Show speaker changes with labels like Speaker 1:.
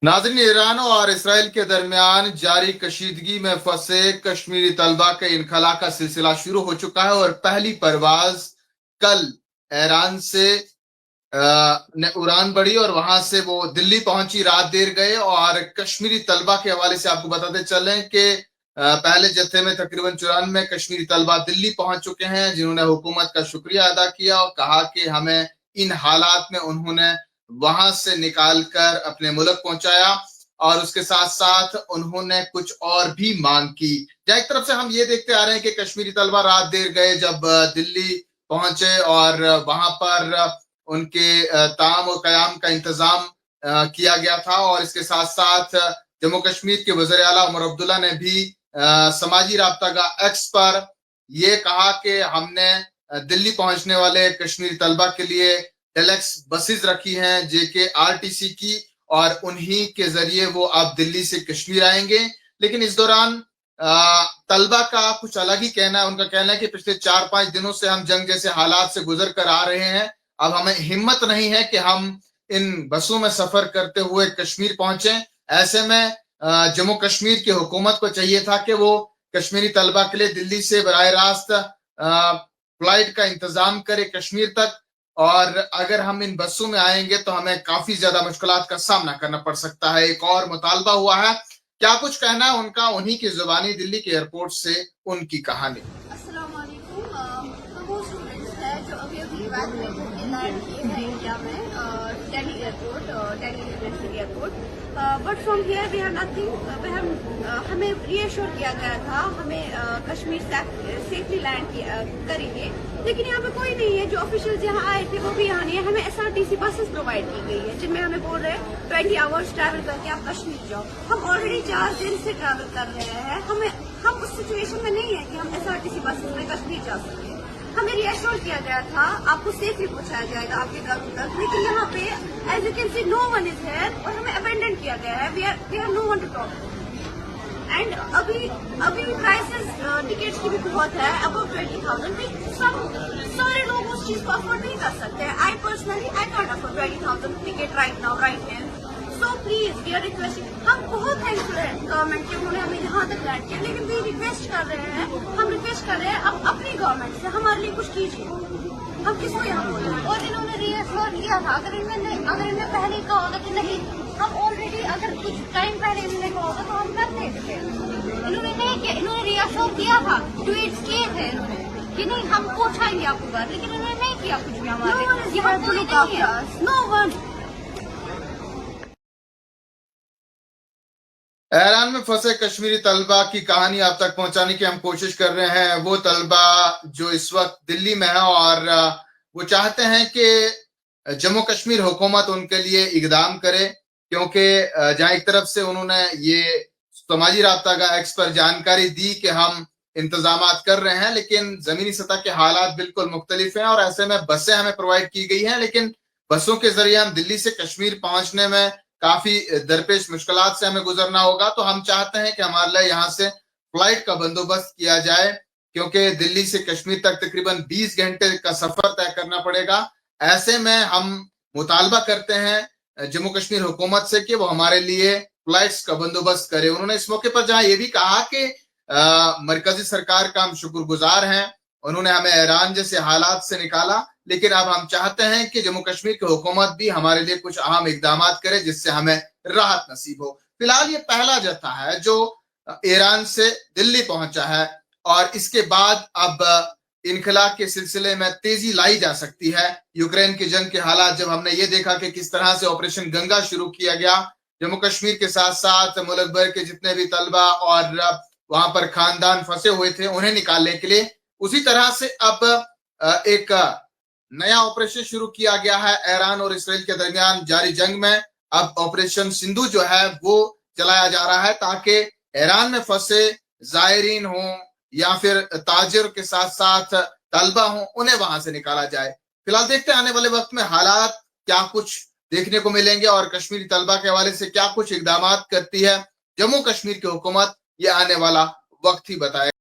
Speaker 1: नाज़रीन, ईरान और इसराइल के दरमियान जारी कशीदगी में फंसे कश्मीरी तलबा के इनखला का सिलसिला शुरू हो चुका है और पहली परवाज कल ईरान से ने उड़ान बढ़ी और वहां से वो दिल्ली पहुंची, रात देर गए। और कश्मीरी तलबा के हवाले से आपको बताते चलें कि पहले जत्थे में तकरीबन 94 कश्मीरी तलबा दिल्ली पहुंच चुके हैं, जिन्होंने हुकूमत का शुक्रिया अदा किया और कहा कि हमें इन हालात में उन्होंने वहां से निकाल कर अपने मुल्क पहुंचाया। और उसके साथ साथ उन्होंने कुछ और भी मांग की। जहाँ एक तरफ से हम ये देखते आ रहे हैं कि कश्मीरी तलबा रात देर गए जब दिल्ली पहुंचे और वहां पर उनके ताम और कयाम का इंतजाम किया गया था। और इसके साथ साथ जम्मू कश्मीर के वज़ीर आला उमर अब्दुल्ला ने भी समाजी राब्ता एक्स पर ये कहा कि हमने दिल्ली पहुंचने वाले कश्मीरी तलबा के लिए डेलेक्स बसेस रखी हैं जेके आरटीसी की, और उन्हीं के जरिए वो अब दिल्ली से कश्मीर आएंगे। लेकिन इस दौरान तलबा का कुछ अलग ही कहना है। उनका कहना है कि पिछले 4-5 दिनों से हम जंग जैसे हालात से गुजर कर आ रहे हैं, अब हमें हिम्मत नहीं है कि हम इन बसों में सफर करते हुए कश्मीर पहुंचे। ऐसे में जम्मू कश्मीर की हुकूमत को चाहिए था कि वो कश्मीरी तलबा के लिए दिल्ली से बराह रास्त फ्लाइट का इंतजाम करे कश्मीर तक। और अगर हम इन बसों में आएंगे तो हमें काफी ज्यादा मुश्किलात का सामना करना पड़ सकता है। एक और मुतालबा हुआ है, क्या कुछ कहना है उनका, उन्हीं की जुबानी दिल्ली के एयरपोर्ट से उनकी कहानी।
Speaker 2: अस्सलाम वालेकुम। तो वो स्टूडेंट्स है जो अभी अभी इवैक्यूएट होकर लैंड किए हैं इंडिया में, Delhi airport, Delhi university airport. But from here we have nothing. हमें रीअश्योर किया गया था हमें कश्मीर सेफली लैंड करेंगे, लेकिन यहाँ पे कोई नहीं है। जो ऑफिशियल्स यहाँ आए थे वो भी यहाँ नहीं है। हमें एसआरटीसी बसेस प्रोवाइड की गई है जिनमें हमें बोल रहे हैं 20 आवर्स ट्रैवल करके आप कश्मीर जाओ। हम ऑलरेडी 4 दिन से ट्रैवल कर रहे हैं। हम उस सिचुएशन में नहीं है कि हम एसआरटीसी बसेस में कश्मीर जा सके। हमें रिएश्योर किया गया था आपको सेफली पहुंचाया जाएगा आपके घर तक, लेकिन यहाँ पे as you can see no one is here और हमें अबेंडन किया गया है। We have no one to talk. And अभी प्राइसेस टिकट्स की भी बहुत है, अबव 20,000। सारे लोग उस चीज को अफोर्ड नहीं कर सकते हैं। I personally I can't afford 20,000 ticket right now right here. So please we are requesting. हम बहुत थैंकफुल है गवर्नमेंट के, उन्होंने हमें यहाँ तक लैंड किया, लेकिन वी रिक्वेस्ट कर रहे हैं, हम रिक्वेस्ट कर रहे हैं अब अपनी गवर्नमेंट से हमारे लिए कुछ कीजिए। हम किसको यहाँ बोल रहे हैं? और इन्होंने रीअश्योर किया था, अगर इन्हें पहले ही कहा होगा कि नहीं हम ऑलरेडी अगर कुछ टाइम पहले इन्होंने कहा होगा तो हम कर देते। इन्होंने नहीं किया, इन्होंने रीअश्योर किया था, ट्वीट्स किए थे इन्होंने कि नहीं हम पहुंचाएंगे आपको घर, लेकिन इन्होंने नहीं किया कुछ भी हमारे। यहाँ कोई नहीं है, नो वन।
Speaker 1: ईरान में फंसे कश्मीरी तलबा की कहानी आप तक पहुंचाने की हम कोशिश कर रहे हैं। वो तलबा जो इस वक्त दिल्ली में है और वो चाहते हैं कि जम्मू कश्मीर हुकूमत उनके लिए इकदाम करे, क्योंकि जहां एक तरफ से उन्होंने ये समाजी राब्ता एक्स पर जानकारी दी कि हम इंतजामात कर रहे हैं, लेकिन जमीनी सतह के हालात बिल्कुल मुख्तलिफ हैं। और ऐसे में बसें हमें प्रोवाइड की गई हैं, लेकिन बसों के जरिए हम दिल्ली से कश्मीर पहुंचने में काफी दरपेश मुश्किलात से हमें गुजरना होगा। तो हम चाहते हैं कि हमारे लिए यहाँ से फ्लाइट का बंदोबस्त किया जाए, क्योंकि दिल्ली से कश्मीर तक तकरीबन 20 घंटे का सफर तय करना पड़ेगा। ऐसे में हम मुतालबा करते हैं जम्मू कश्मीर हुकूमत से कि वो हमारे लिए फ्लाइट्स का बंदोबस्त करे। उन्होंने इस मौके पर जहां ये भी कहा कि मरकजी सरकार का हम शुक्रगुजार हैं, उन्होंने हमें ईरान जैसे हालात से निकाला, लेकिन अब हम चाहते हैं कि जम्मू कश्मीर की हुकूमत भी हमारे लिए कुछ अहम इकदाम करे जिससे हमें राहत नसीब हो। फिलहाल ये पहला जत्था है जो ईरान से दिल्ली पहुंचा है, और इसके बाद अब इनखला के सिलसिले में तेजी लाई जा सकती है। यूक्रेन की जंग के हालात जब हमने ये देखा कि किस तरह से ऑपरेशन गंगा शुरू किया गया, जम्मू कश्मीर के साथ साथ मुल्क भर के जितने भी तलबा और वहां पर खानदान फंसे हुए थे उन्हें निकालने के लिए, उसी तरह से अब एक नया ऑपरेशन शुरू किया गया है ईरान और इसराइल के दरमियान जारी जंग में। अब ऑपरेशन सिंधु जो है वो चलाया जा रहा है ताकि ईरान में फंसे जायरीन हो या फिर ताजिर के साथ साथ तलबा हो, उन्हें वहां से निकाला जाए। फिलहाल देखते हैं आने वाले वक्त में हालात क्या कुछ देखने को मिलेंगे और कश्मीरी तलबा के हवाले से क्या कुछ इकदाम करती है जम्मू कश्मीर की हुकूमत, ये आने वाला वक्त ही बताएगा।